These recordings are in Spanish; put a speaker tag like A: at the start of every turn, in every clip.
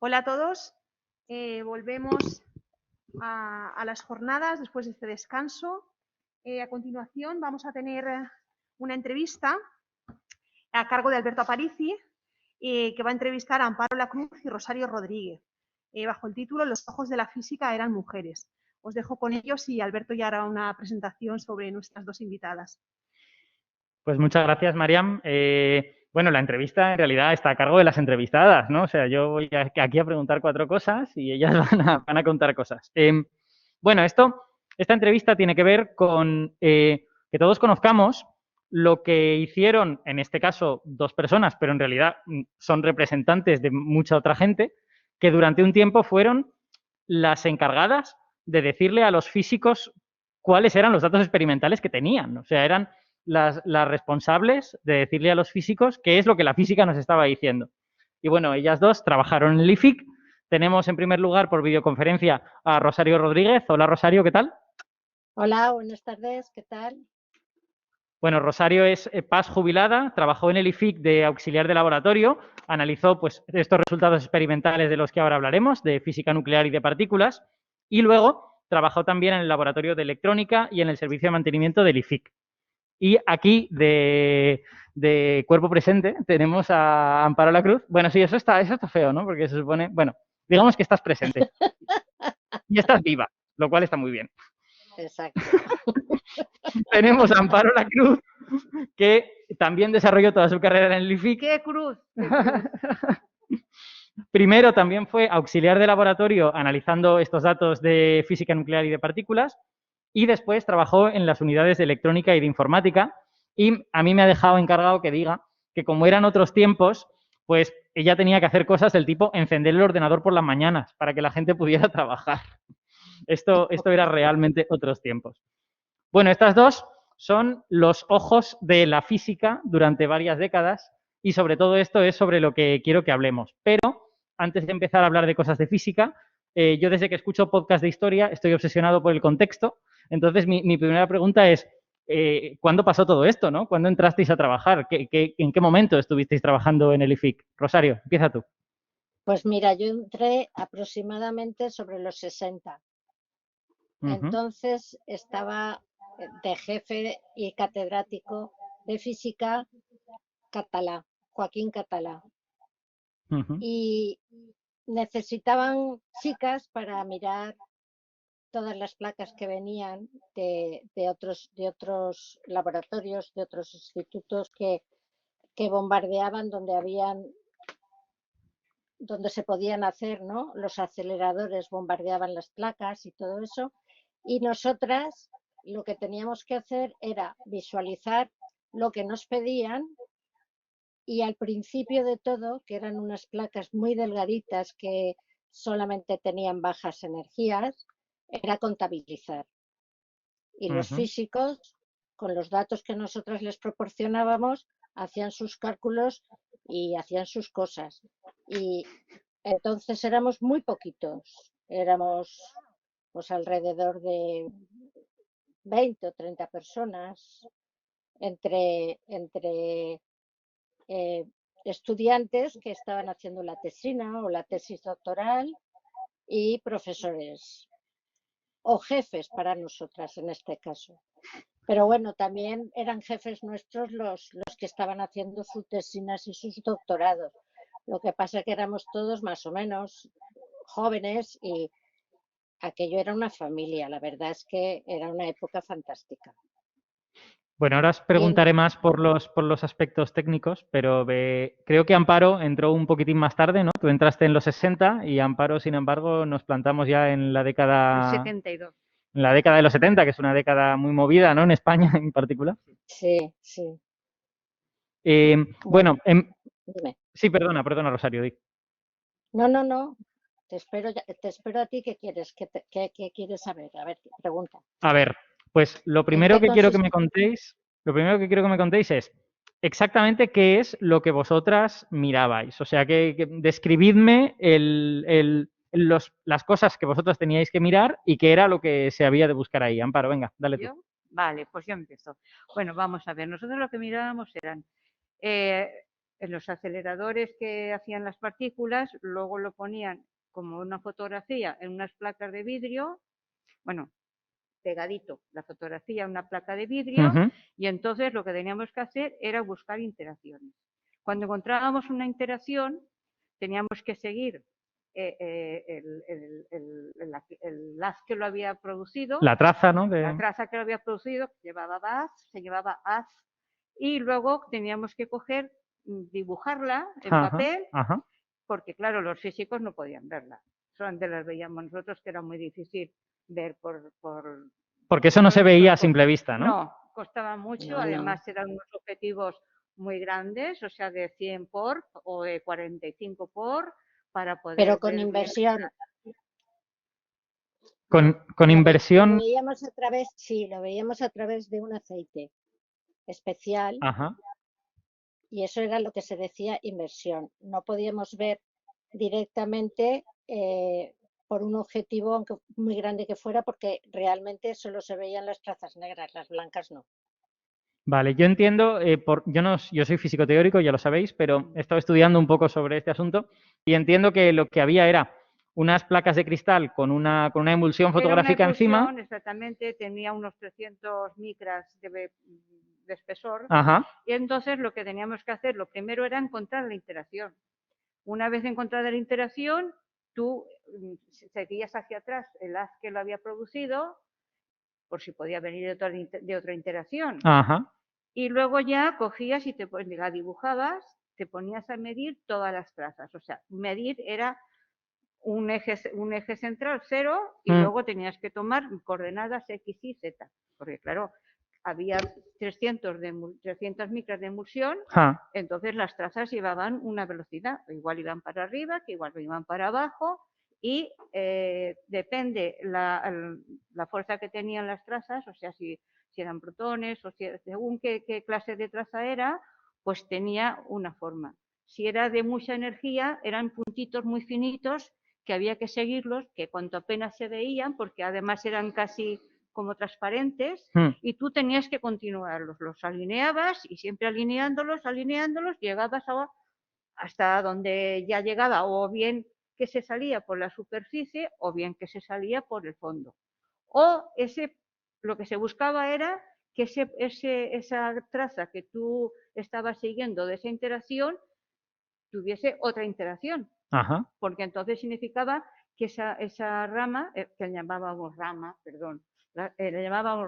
A: Hola a todos. Volvemos a las jornadas después de este descanso. A continuación vamos a tener una entrevista a cargo de Alberto Aparici, que va a entrevistar a Amparo Lacruz y Rosario Rodríguez, bajo el título Los ojos de la física eran mujeres. Os dejo con ellos y Alberto ya hará una presentación sobre nuestras dos invitadas.
B: Pues muchas gracias, Mariam. Bueno, la entrevista en realidad está a cargo de las entrevistadas, ¿no? O sea, yo voy aquí a preguntar 4 cosas y ellas van a contar cosas. Bueno, esta entrevista tiene que ver con que todos conozcamos lo que hicieron, en este caso, 2 personas, pero en realidad son representantes de mucha otra gente, que durante un tiempo fueron las encargadas de decirle a los físicos cuáles eran los datos experimentales que tenían. O sea, eran las responsables de decirle a los físicos qué es lo que la física nos estaba diciendo. Y bueno, ellas dos trabajaron en el IFIC. Tenemos en primer lugar por videoconferencia a Rosario Rodríguez. Hola Rosario, ¿qué tal?
C: Hola, buenas tardes, ¿qué tal?
B: Bueno, Rosario es PAS jubilada, trabajó en el IFIC de auxiliar de laboratorio, analizó pues, estos resultados experimentales de los que ahora hablaremos, de física nuclear y de partículas, y luego trabajó también en el laboratorio de electrónica y en el servicio de mantenimiento del IFIC. Y aquí, de cuerpo presente, tenemos a Amparo Lacruz. Bueno, sí, eso está feo, ¿no? Porque se supone, bueno, digamos que estás presente y estás viva, lo cual está muy bien.
C: Exacto.
B: Tenemos a Amparo Lacruz, que también desarrolló toda su carrera en el IFIC.
A: ¡Qué cruz! ¡Qué cruz!
B: Primero también fue auxiliar de laboratorio analizando estos datos de física nuclear y de partículas, y después trabajó en las unidades de electrónica y de informática, y a mí me ha dejado encargado que diga que como eran otros tiempos, pues ella tenía que hacer cosas del tipo encender el ordenador por las mañanas para que la gente pudiera trabajar. Esto era realmente otros tiempos. Bueno, estas dos son los ojos de la física durante varias décadas y sobre todo esto es sobre lo que quiero que hablemos. Pero antes de empezar a hablar de cosas de física, yo desde que escucho podcast de historia estoy obsesionado por el contexto. Entonces mi primera pregunta es, ¿cuándo pasó todo esto, no? ¿Cuándo entrasteis a trabajar? ¿En qué momento estuvisteis trabajando en el IFIC? Rosario, empieza tú.
C: Pues mira, yo entré aproximadamente sobre los 60. Entonces estaba de jefe y catedrático de física Catalá, Joaquín Catalá. Y necesitaban chicas para mirar todas las placas que venían de otros laboratorios, de otros institutos que bombardeaban donde se podían hacer, ¿no? Los aceleradores bombardeaban las placas y todo eso. Y nosotras lo que teníamos que hacer era visualizar lo que nos pedían y al principio de todo, que eran unas placas muy delgaditas que solamente tenían bajas energías, era contabilizar. Y los físicos, con los datos que nosotros les proporcionábamos, hacían sus cálculos y hacían sus cosas. Y entonces éramos muy poquitos, éramos pues alrededor de 20 o 30 personas entre estudiantes que estaban haciendo la tesina o la tesis doctoral y profesores o jefes para nosotras en este caso. Pero bueno, también eran jefes nuestros los que estaban haciendo sus tesinas y sus doctorados. Lo que pasa es que éramos todos más o menos jóvenes y aquello era una familia. La verdad es que era una época fantástica.
B: Bueno, ahora os preguntaré más por los aspectos técnicos, pero creo que Amparo entró un poquitín más tarde, ¿no? Tú entraste en los 60 y Amparo, sin embargo, nos plantamos ya en la década...
A: 72.
B: En la década de los 70, que es una década muy movida, ¿no? En España en particular.
C: Sí, sí.
B: Bueno,
C: dime.
B: Sí, perdona, Rosario.
C: No. Te espero a ti. ¿Qué quieres? ¿Qué quieres saber? A ver, pregunta.
B: A ver, pues lo primero que quiero que me contéis es exactamente qué es lo que vosotras mirabais. O sea, que describidme las cosas que vosotras teníais que mirar y qué era lo que se había de buscar ahí. Amparo, venga, dale tú.
A: ¿Yo? Vale, pues yo empiezo. Bueno, vamos a ver. Nosotros lo que mirábamos eran
D: en los aceleradores que hacían las partículas, luego lo ponían como una fotografía en unas placas de vidrio, bueno, pegadito la fotografía a una placa de vidrio, y entonces lo que teníamos que hacer era buscar interacciones. Cuando encontrábamos una interacción, teníamos que seguir el haz que lo había producido.
B: La traza, ¿no?
D: La traza que lo había producido, se llevaba haz, y luego teníamos que coger, dibujarla en papel, porque claro, los físicos no podían verla. Solamente las veíamos nosotros, que era muy difícil ver
B: porque eso no se veía a simple vista, ¿no?
D: No, costaba mucho, además eran unos objetivos muy grandes, o sea, de 100 por o de 45 por, para poder...
C: Pero con inversión.
B: Con inversión...
C: Lo veíamos a través, sí, lo veíamos a través de un aceite especial. Y eso era lo que se decía inversión. No podíamos ver directamente por un objetivo, aunque muy grande que fuera, porque realmente solo se veían las trazas negras, las blancas no.
B: Vale, yo entiendo, yo soy físico teórico, ya lo sabéis, pero he estado estudiando un poco sobre este asunto y entiendo que lo que había era unas placas de cristal con una emulsión fotográfica encima.
D: Exactamente, tenía unos 300 micras de espesor. Y entonces lo que teníamos que hacer, lo primero era encontrar la interacción. Una vez encontrada la interacción, tú seguías hacia atrás el haz que lo había producido, por si podía venir de otra interacción. Y luego ya cogías y la dibujabas, te ponías a medir todas las trazas. O sea, medir era un eje central 0 y luego tenías que tomar coordenadas X, Y, Z. Porque claro, había 300 micras de emulsión, entonces las trazas llevaban una velocidad, igual iban para arriba, que igual iban para abajo, y depende la fuerza que tenían las trazas, o sea, si eran protones, o según qué clase de traza era, pues tenía una forma. Si era de mucha energía, eran puntitos muy finitos que había que seguirlos, que cuanto apenas se veían, porque además eran casi como transparentes, y tú tenías que continuarlos, los alineabas y siempre alineándolos, llegabas hasta donde ya llegaba, o bien que se salía por la superficie o bien que se salía por el fondo. O lo que se buscaba era que esa traza que tú estabas siguiendo de esa interacción tuviese otra interacción, porque entonces significaba que esa rama, que le llamábamos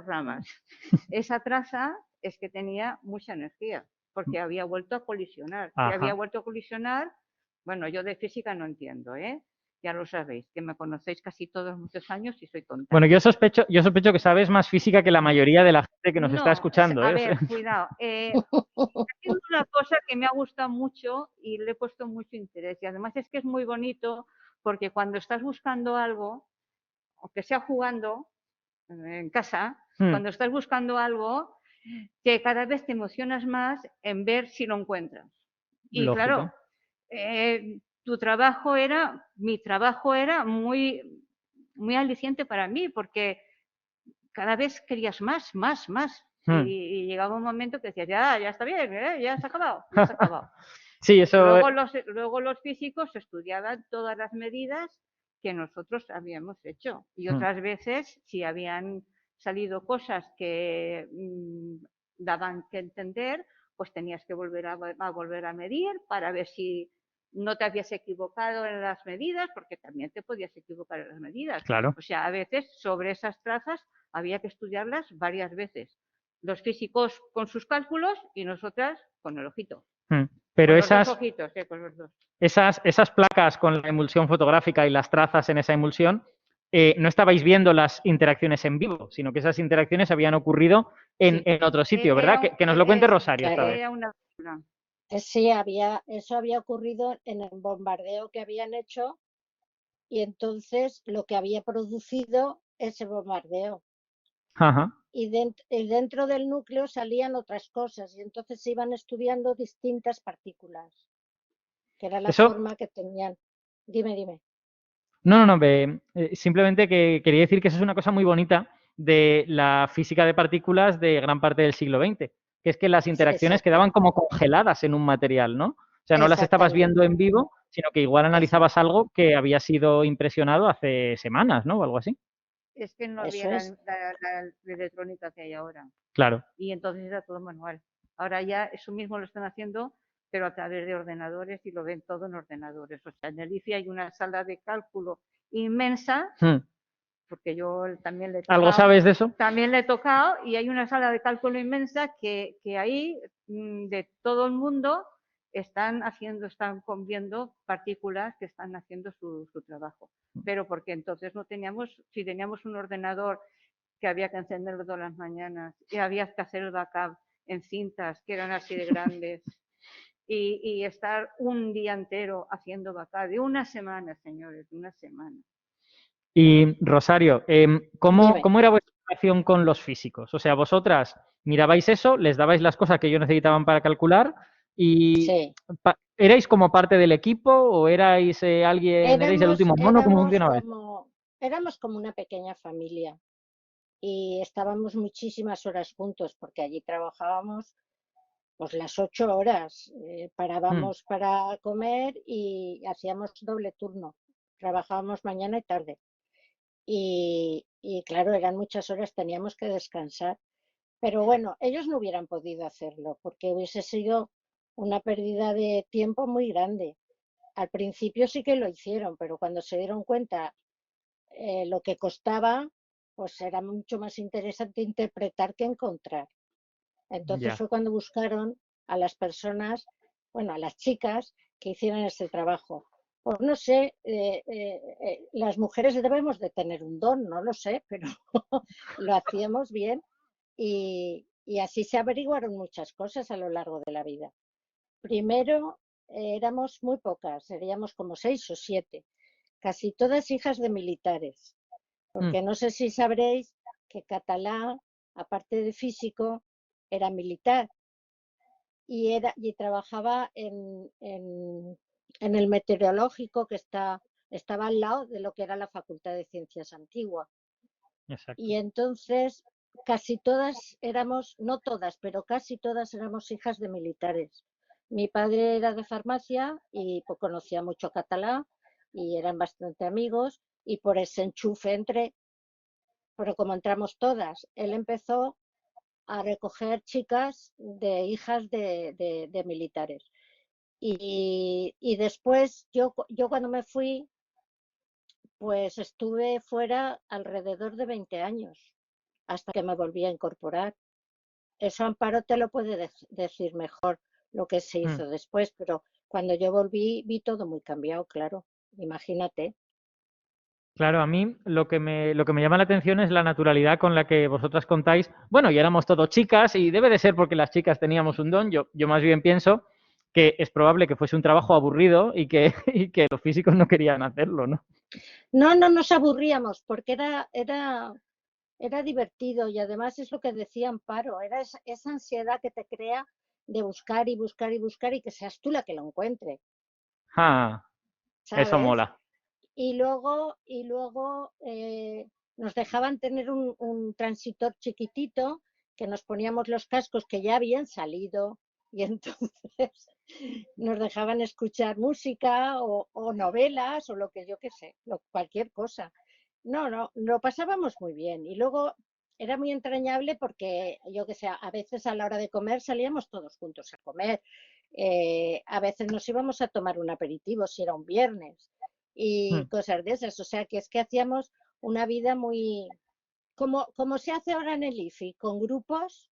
D: ramas, esa traza es que tenía mucha energía, porque había vuelto a colisionar. Si había vuelto a colisionar, bueno, yo de física no entiendo, ya lo sabéis, que me conocéis casi todos muchos años y soy tonta.
B: Bueno, yo sospecho que sabes más física que la mayoría de la gente que nos está escuchando.
D: A ver, cuidado. Ha sido una cosa que me ha gustado mucho y le he puesto mucho interés. Y además es que es muy bonito porque cuando estás buscando algo, aunque sea jugando en casa, cuando estás buscando algo, que cada vez te emocionas más en ver si lo encuentras. Y claro, mi trabajo era muy, muy aliciente para mí, porque cada vez querías más. Y llegaba un momento que decías, ya está bien, ya se ha acabado.
B: Sí, eso...
D: Luego los físicos estudiaban todas las medidas que nosotros habíamos hecho. Y otras veces, si habían salido cosas que daban que entender, pues tenías que volver a medir para ver si no te habías equivocado en las medidas, porque también te podías equivocar en las medidas.
B: Claro.
D: O sea, a veces sobre esas trazas había que estudiarlas varias veces. Los físicos con sus cálculos y nosotras con el ojito.
B: Pero
D: con
B: esas,
D: los dos ojitos, con los dos.
B: Esas placas con la emulsión fotográfica y las trazas en esa emulsión, no estabais viendo las interacciones en vivo, sino que esas interacciones habían ocurrido en otro sitio, ¿verdad? Que nos lo cuente Rosario esta vez.
C: Sí, eso había ocurrido en el bombardeo que habían hecho y entonces lo que había producido ese bombardeo. Y dentro del núcleo salían otras cosas y entonces se iban estudiando distintas partículas, que era la forma que tenían. Dime.
B: No, simplemente que quería decir que eso es una cosa muy bonita de la física de partículas de gran parte del siglo XX, que es que las interacciones
C: Exacto.
B: quedaban como congeladas en un material, ¿no? O sea, no las estabas
C: Exactamente.
B: viendo en vivo, sino que igual analizabas
C: Exacto.
B: algo que había sido impresionado hace semanas, ¿no? O algo así.
D: Es que no había
C: Eso es.
D: la electrónica que hay ahora.
B: Claro.
D: Y entonces era todo manual. Ahora ya eso mismo lo están haciendo, pero a través de ordenadores y lo ven todo en ordenadores. O sea, en el IFI hay una sala de cálculo inmensa, porque yo también le he tocado.
B: ¿Algo sabes de eso?
D: También le he tocado y hay una sala de cálculo inmensa que ahí de todo el mundo están viendo partículas que están haciendo su trabajo. Pero porque entonces no teníamos, si teníamos un ordenador que había que encenderlo todas las mañanas y había que hacer el backup en cintas que eran así de grandes y estar un día entero haciendo backup de una semana, señores, de una semana.
B: Y Rosario, ¿cómo
C: Dime.
B: era vuestra relación con los físicos? O sea, vosotras mirabais eso, les dabais las cosas que ellos necesitaban para calcular y
C: Sí.
B: ¿erais como parte del equipo o erais erais el último mono? ¿Cómo funcionaba eso?
C: Éramos como una pequeña familia y estábamos muchísimas horas juntos porque allí trabajábamos pues las 8 horas. Parábamos para comer y hacíamos doble turno. Trabajábamos mañana y tarde. Y claro, eran muchas horas, teníamos que descansar. Pero bueno, ellos no hubieran podido hacerlo porque hubiese sido una pérdida de tiempo muy grande. Al principio sí que lo hicieron, pero cuando se dieron cuenta lo que costaba, pues era mucho más interesante interpretar que encontrar. Entonces
B: Ya.
C: fue cuando buscaron a las personas, bueno, a las chicas que hicieran este trabajo. Pues no sé, las mujeres debemos de tener un don, no lo sé, pero lo hacíamos bien y así se averiguaron muchas cosas a lo largo de la vida. Primero, éramos muy pocas, seríamos como 6 o 7, casi todas hijas de militares, porque no sé si sabréis que Catalá, aparte de físico, era militar y trabajaba en el meteorológico que estaba al lado de lo que era la Facultad de Ciencias Antigua.
B: Exacto.
C: Y entonces casi todas éramos, no todas, pero casi todas éramos hijas de militares. Mi padre era de farmacia y pues, conocía mucho catalán y eran bastante amigos y por ese enchufe entré. Pero como entramos todas, él empezó a recoger chicas de hijas de militares. Y después yo cuando me fui, pues estuve fuera alrededor de 20 años, hasta que me volví a incorporar. Eso Amparo te lo puede decir mejor lo que se hizo después, pero cuando yo volví vi todo muy cambiado, claro, imagínate.
B: Claro, a mí lo que me llama la atención es la naturalidad con la que vosotras contáis. Bueno, y éramos todo chicas y debe de ser porque las chicas teníamos un don. Yo más bien pienso que es probable que fuese un trabajo aburrido y que, y que los físicos no querían hacerlo, ¿no?
C: No, no nos aburríamos porque era divertido y además es lo que decía Amparo, era esa ansiedad que te crea de buscar y buscar y buscar y que seas tú la que lo encuentre,
B: Ah, eso
C: ¿sabes?
B: mola.
C: Y luego nos dejaban tener un transitor chiquitito que nos poníamos los cascos que ya habían salido y entonces nos dejaban escuchar música o novelas o lo que yo qué sé, cualquier cosa. No, no, lo pasábamos muy bien y luego era muy entrañable porque yo qué sé, a veces a la hora de comer salíamos todos juntos a comer. A veces nos íbamos a tomar un aperitivo si era un viernes y cosas de esas. O sea que es que hacíamos una vida muy, como se hace ahora en el IFI, con grupos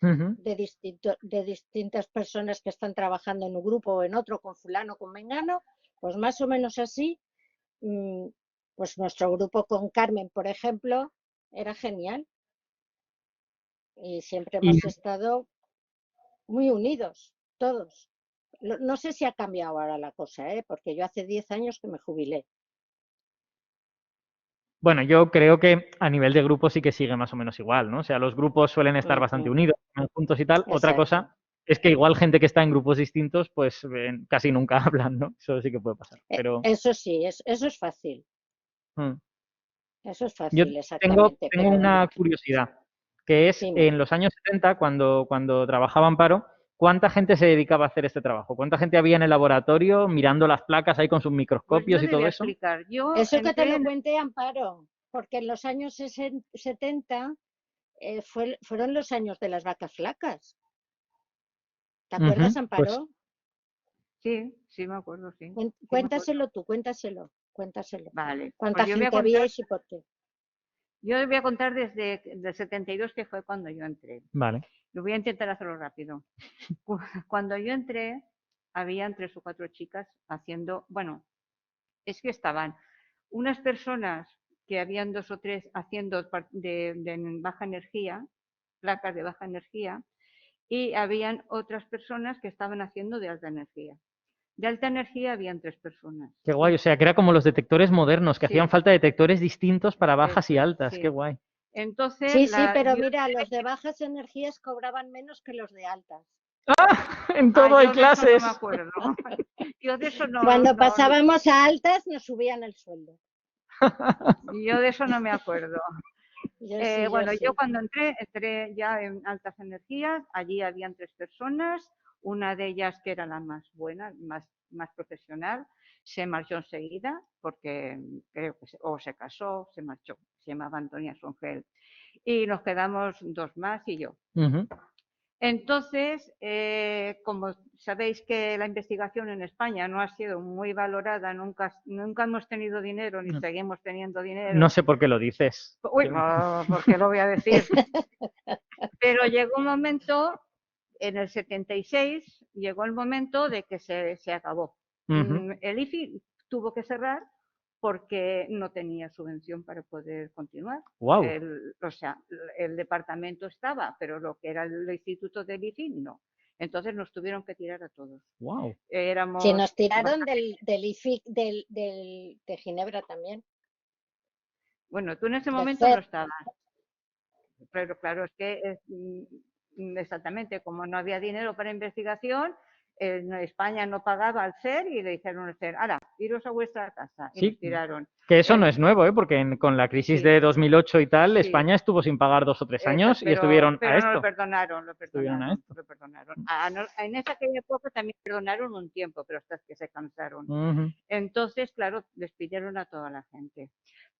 C: de distintas personas que están trabajando en un grupo o en otro, con fulano, con mengano, pues más o menos así. Pues nuestro grupo con Carmen, por ejemplo, era genial y siempre
B: Y
C: hemos estado muy unidos, todos. No sé si ha cambiado ahora la cosa, porque yo hace 10 años que me jubilé.
B: bueno, yo creo que a nivel de grupo sí que sigue más o menos igual, ¿no? O sea, los grupos suelen estar bastante
C: Ujú.
B: unidos, juntos y tal. Otra
C: Exacto.
B: cosa es que igual gente que está en grupos distintos, pues casi nunca hablan, ¿no? Eso sí que puede pasar. Pero
C: Eso sí, eso es fácil.
B: mm.
C: Eso es
B: Yo
C: fácil,
B: tengo
C: exactamente.
B: tengo
C: Pero
B: una curiosidad, que es
C: Dime.
B: en los años 70, cuando trabajaba Amparo, ¿cuánta gente se dedicaba a hacer este trabajo? ¿Cuánta gente había en el laboratorio mirando las placas ahí con sus
D: Pues
B: microscopios
D: yo
B: y
D: te
B: todo
D: voy a
B: eso?
D: explicar. Yo
C: Eso que te
D: entré
C: lo cuente Amparo, porque en los años 70 fueron los años de las vacas flacas. ¿Te acuerdas,
B: Pues
C: Amparo?
D: Sí, sí me acuerdo, sí. Sí me acuerdo.
C: Cuéntaselo tú, cuéntaselo.
D: Vale,
C: ¿Cuánta
D: pues yo voy a
C: gente
D: contar,
C: habíais y por qué?
D: yo voy a contar desde el 72, que fue cuando yo entré.
B: vale.
D: Lo voy a intentar hacerlo rápido. Cuando yo entré, habían 3 o 4 chicas haciendo, bueno, es que estaban unas personas que habían 2 o 3 haciendo de baja energía, placas de baja energía, y habían otras personas que estaban haciendo de alta energía. De alta energía habían 3 personas.
B: Qué guay, o sea, que era como los detectores modernos, que
D: Sí.
B: hacían falta detectores distintos para bajas y
D: Eso,
B: altas.
D: sí.
B: Qué guay.
D: Entonces,
C: Sí, pero
D: yo,
C: mira, los de bajas energías cobraban menos que los de altas.
B: En todo hay
D: yo de eso no
B: clases.
D: me acuerdo. Yo de eso
C: Cuando pasábamos a altas nos subían el sueldo.
D: yo de eso no me acuerdo. Bueno,
C: sí.
D: yo cuando entré ya en altas energías, allí habían 3 personas, una de ellas que era la más buena, más profesional, se marchó enseguida porque creo que o se casó, se marchó, se llamaba Antonia Songel. Y nos quedamos 2 más y yo. Entonces, como sabéis que la investigación en España no ha sido muy valorada, nunca hemos tenido dinero ni seguimos teniendo dinero.
B: No sé por qué lo dices.
D: Uy, no, ¿por qué lo voy a decir? Pero llegó un momento, en el 76, llegó el momento de que se acabó. El IFI tuvo que cerrar porque no tenía subvención para poder continuar.
B: Wow.
D: O sea, el departamento estaba, pero lo que era el instituto del IFI no. Entonces nos tuvieron que tirar a todos.
B: Wow.
C: Sí, nos tiraron del IFIC de Ginebra también.
D: Bueno, tú en ese momento no estabas. Pero claro, es que exactamente, como no había dinero para investigación, España no pagaba al CER y le dijeron al CER, ¡hala, iros a vuestra casa! Y
B: Sí,
D: nos tiraron.
B: que eso no es nuevo, ¿eh? Porque con la crisis de 2008 y tal, España estuvo sin pagar 2 o 3 años y estuvieron a esto.
D: Pero no lo perdonaron, lo perdonaron. En esa aquella época también perdonaron un tiempo, pero hasta que se cansaron. Entonces, claro, despidieron a toda la gente.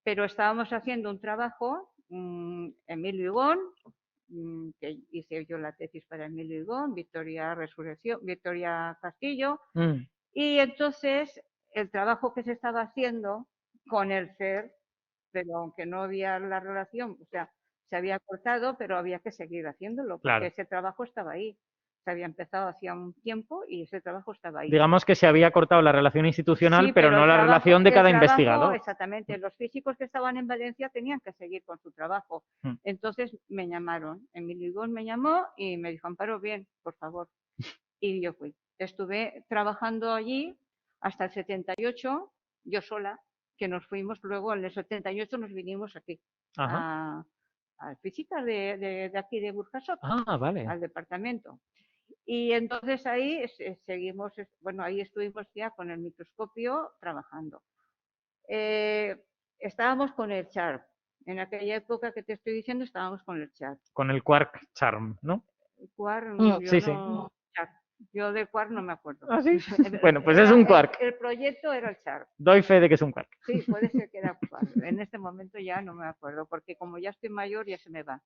D: Pero estábamos haciendo un trabajo, Emilio Higón, que hice yo la tesis para Emilio Higón, Victoria Castillo, y entonces el trabajo que se estaba haciendo con el CER, pero aunque no había la relación, o sea, se había cortado, pero había que seguir haciéndolo, porque ese trabajo estaba ahí. Se había empezado hacía un tiempo y ese trabajo estaba ahí.
B: Digamos que se había cortado la relación institucional,
D: sí,
B: pero no la relación de cada investigador.
D: Exactamente, los físicos que estaban en Valencia tenían que seguir con su trabajo. Entonces me llamaron, Emilio Higón me llamó y me dijo, Amparo, bien, por favor. Y yo fui. Estuve trabajando allí hasta el 78, yo sola, que nos fuimos luego, en el 78 nos vinimos aquí, a física de aquí de Burjasot, al departamento. Y entonces ahí seguimos, bueno, ahí estuvimos ya con el microscopio trabajando. Estábamos con el CHARP. En aquella época que te estoy diciendo, estábamos con el CHARP.
B: Con el Quark Charm, ¿no?
D: Quark,
B: sí, sí.
D: Yo de Quark no me acuerdo.
B: ¿Ah, sí? Bueno, pues es un Quark.
D: El proyecto era el CHARP.
B: Doy fe de que es un Quark.
D: Sí, puede ser que era Quark. En este momento ya no me acuerdo, porque como ya estoy mayor ya se me va.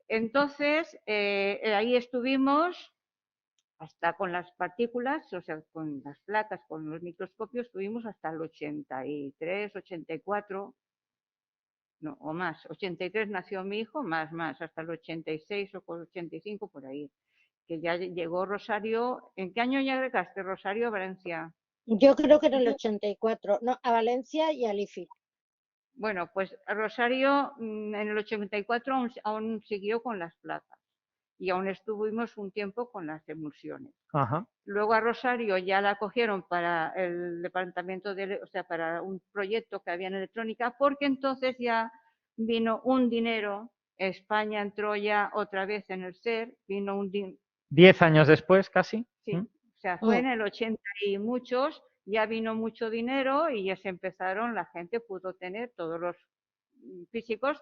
D: Entonces, ahí estuvimos hasta con las partículas, o sea, con las placas, con los microscopios, estuvimos hasta el 83, 84, no, o más. 83 nació mi hijo, más, hasta el 86 o 85 por ahí. Que ya llegó Rosario. ¿En qué año llegaste, Rosario, a Valencia?
C: Yo creo que en el 84, no, a Valencia y al IFIC.
D: Bueno, pues Rosario en el 84 aún siguió con las placas y aún estuvimos un tiempo con las emulsiones. Luego a Rosario ya la cogieron para el departamento o sea, para un proyecto que había en electrónica, porque entonces ya vino un dinero, España entró ya otra vez en el SER, vino un
B: 10 años después, casi.
D: Sí, o sea, fue en el 80 y muchos, ya vino mucho dinero y ya se empezaron, la gente pudo tener, todos los físicos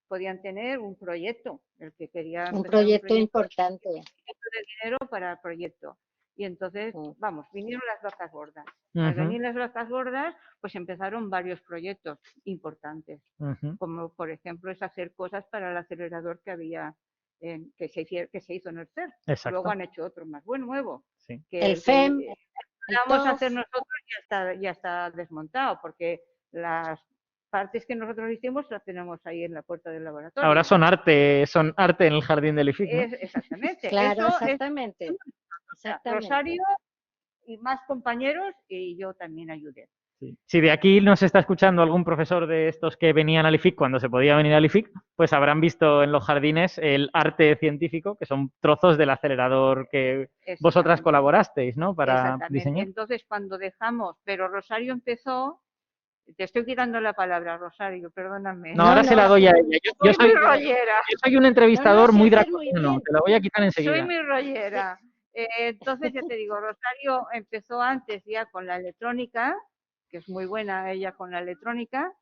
D: podían tener un proyecto, el que quería
C: un proyecto importante.
D: De dinero para el proyecto. Y entonces, vamos, vinieron las vacas gordas. Al venir las vacas gordas, pues empezaron varios proyectos importantes, como por ejemplo es hacer cosas para el acelerador que había, que se hizo en el CER.
B: Exacto.
D: Luego han hecho otro más bueno, nuevo.
B: Sí.
D: Que
C: el FEM.
D: vamos a hacer nosotros ya está desmontado, porque las partes que nosotros hicimos las tenemos ahí en la puerta del laboratorio.
B: Ahora son arte en el jardín del IFIC, ¿no?
D: Exactamente.
C: Claro,
D: eso
C: exactamente.
D: Rosario y más compañeros, y yo también ayudé.
B: Sí. Si de aquí nos está escuchando algún profesor de estos que venían al IFIC cuando se podía venir al IFIC, pues habrán visto en los jardines el arte científico, que son trozos del acelerador que vosotras colaborasteis, ¿no? Para diseñar.
D: Entonces, cuando dejamos, pero Rosario empezó. Te estoy quitando la palabra, Rosario, perdóname.
B: No, ahora se la doy a ella. Yo soy
D: muy rollera.
B: Yo soy un entrevistador muy draconiano, te la voy a quitar enseguida.
D: Soy muy rollera. Entonces, ya te digo, Rosario empezó antes ya con la electrónica, que es muy buena ella con la electrónica,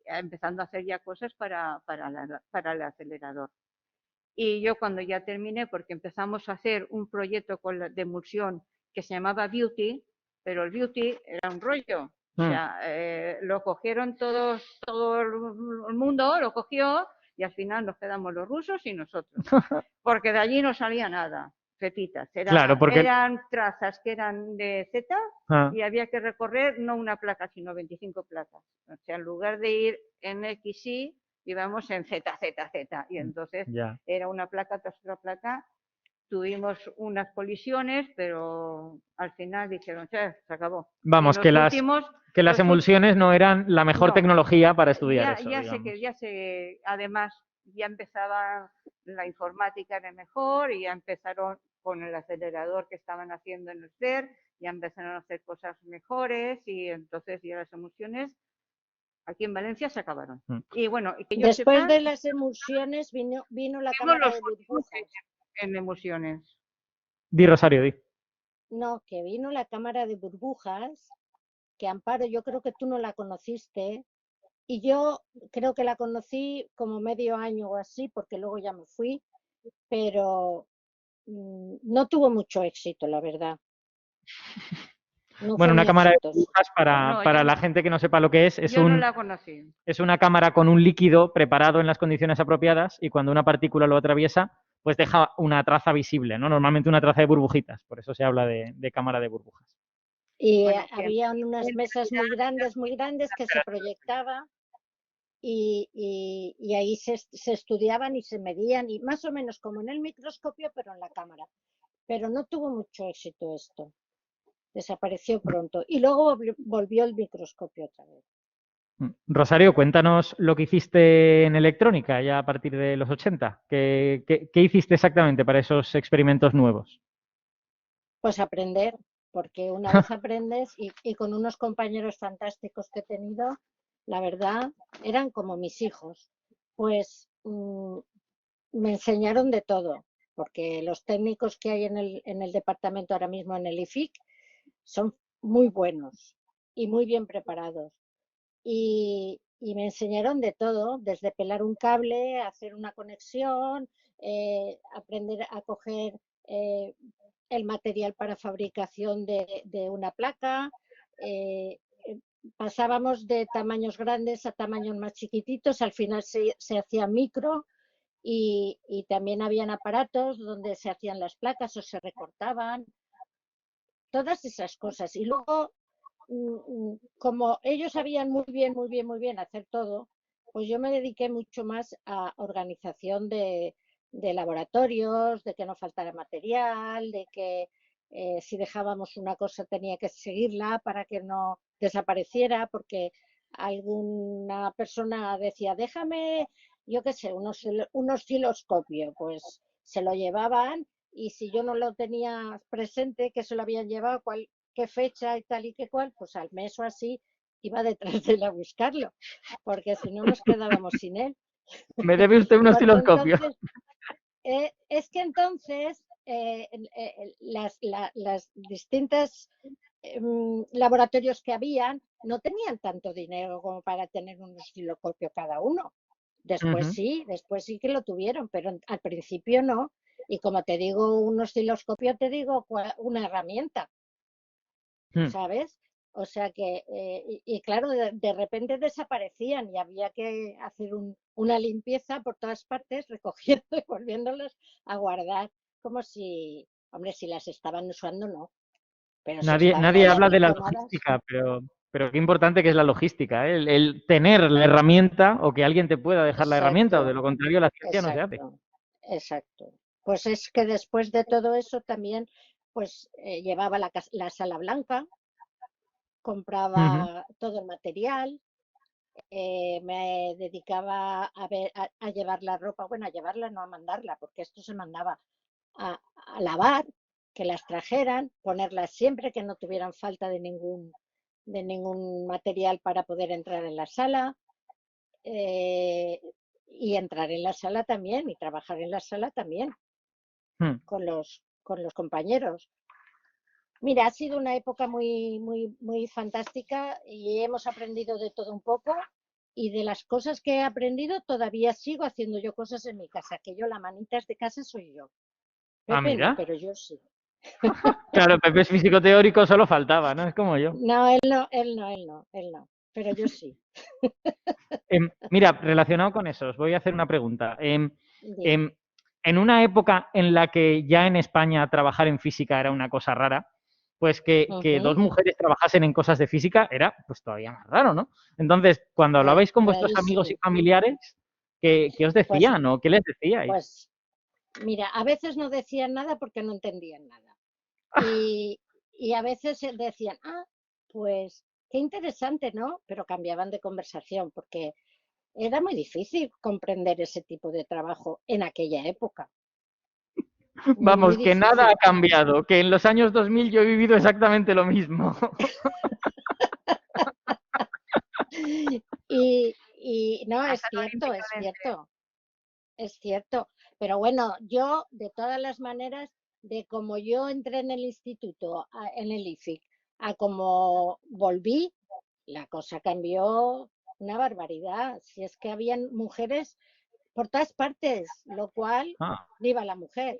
D: empezando a hacer ya cosas para el acelerador. Y yo cuando ya terminé, porque empezamos a hacer un proyecto de emulsión que se llamaba Beauty, pero el Beauty era un rollo. O sea, lo cogieron todo el mundo, lo cogió y al final nos quedamos los rusos y nosotros. Porque de allí no salía nada, pepitas. Eran trazas que eran de Z y había que recorrer no una placa, sino 25 placas. O sea, en lugar de ir en XY, íbamos en Z. Y entonces era una placa tras otra placa. Tuvimos unas colisiones, pero al final dijeron, se acabó.
B: Vamos, que las emulsiones no eran la mejor tecnología para estudiar eso.
D: Además, ya empezaba la informática era mejor y ya empezaron con el acelerador que estaban haciendo en el CER, ya empezaron a hacer cosas mejores y entonces ya las emulsiones aquí en Valencia se acabaron. Y bueno,
C: después de las emulsiones vino la cámara de burbujas.
D: En emulsiones.
B: Di, Rosario, di.
C: No, que vino la cámara de burbujas, que Amparo, yo creo que tú no la conociste, y yo creo que la conocí como medio año o así, porque luego ya me fui, pero no tuvo mucho éxito, la verdad.
B: Bueno, una cámara de burbujas, para la gente que no sepa lo que es
D: no la conocí.
B: Es una cámara con un líquido preparado en las condiciones apropiadas y cuando una partícula lo atraviesa, pues deja una traza visible, ¿no? Normalmente una traza de burbujitas, por eso se habla de cámara de burbujas.
C: Y había unas mesas muy grandes que se proyectaban y ahí se estudiaban y se medían, y más o menos como en el microscopio, pero en la cámara. Pero no tuvo mucho éxito esto. Desapareció pronto. Y luego volvió el microscopio otra vez.
B: Rosario, cuéntanos lo que hiciste en electrónica ya a partir de los 80. ¿Qué hiciste exactamente para esos experimentos nuevos?
C: Pues aprender, porque una vez aprendes y con unos compañeros fantásticos que he tenido, la verdad, eran como mis hijos. Pues me enseñaron de todo, porque los técnicos que hay en el departamento ahora mismo en el IFIC son muy buenos y muy bien preparados. Y me enseñaron de todo, desde pelar un cable, hacer una conexión, aprender a coger el material para fabricación de una placa. Pasábamos de tamaños grandes a tamaños más chiquititos, al final se hacía micro y también habían aparatos donde se hacían las placas o se recortaban, todas esas cosas. Y luego, como ellos sabían muy bien hacer todo, pues yo me dediqué mucho más a organización de laboratorios, de que no faltara material, de que si dejábamos una cosa tenía que seguirla para que no desapareciera, porque alguna persona decía, déjame, yo qué sé, un osciloscopio, pues se lo llevaban y si yo no lo tenía presente, que se lo habían llevado, qué fecha y tal y qué cual, pues al mes o así iba detrás de él a buscarlo, porque si no nos quedábamos sin él.
B: Me debe usted un osciloscopio.
C: Es que entonces las distintas laboratorios que habían no tenían tanto dinero como para tener un osciloscopio cada uno. Después sí que lo tuvieron, pero al principio no. Y como te digo, un osciloscopio, te digo una herramienta, ¿sabes? O sea que, y claro, de repente desaparecían y había que hacer una limpieza por todas partes, recogiendo y volviéndolas a guardar, como si, hombre, si las estaban usando, no. Pero si están
B: Nadie
C: ahí
B: habla de la
C: arrinconadas.
B: logística, pero qué importante que es la logística, ¿eh? El tener la herramienta o que alguien te pueda dejar la herramienta, o de
C: Exacto,
B: lo contrario la ciencia no se hace.
C: exacto, exacto. Pues es que después de todo eso también, pues llevaba la sala blanca, compraba todo el material, me dedicaba a llevar la ropa, bueno, a llevarla, no a mandarla, porque esto se mandaba a lavar, que las trajeran, ponerlas siempre, que no tuvieran falta de ningún material para poder entrar en la sala, y entrar en la sala también y trabajar en la sala también con los compañeros. Mira, ha sido una época muy, muy, muy fantástica y hemos aprendido de todo un poco, y de las cosas que he aprendido todavía sigo haciendo yo cosas en mi casa, que yo la manitas de casa soy yo.
B: Ah,
C: Pepe no,
B: mira.
C: pero yo sí.
B: Claro, Pepe es físico teórico, solo faltaba, ¿no? Es como yo.
C: No, él no, él no, él no, pero yo sí.
B: Mira, relacionado con eso, os voy a hacer una pregunta.
C: Dime.
B: En una época en la que ya en España trabajar en física era una cosa rara, pues que dos mujeres trabajasen en cosas de física era pues todavía más raro, ¿no? Entonces, cuando hablabais con vuestros amigos y
C: Rarísimo.
B: familiares, ¿qué os
C: Pues,
B: decían o qué les decíais?
C: pues, mira, a veces no decían nada porque no entendían nada. Y, y a veces decían, pues qué interesante, ¿no? Pero cambiaban de conversación porque era muy difícil comprender ese tipo de trabajo en aquella época. Muy, muy
B: Vamos, que nada ha
C: difícil.
B: cambiado, que en los años 2000 yo he vivido exactamente lo mismo.
C: Y no, es
D: Pasan
C: cierto, es
D: olímpicamente.
C: cierto, es cierto. Pero bueno, yo de todas las maneras, de como yo entré en el instituto, en el IFIC, a como volví, la cosa cambió una barbaridad. Si es que habían mujeres por todas partes, lo cual,
B: Ah.
C: viva la mujer.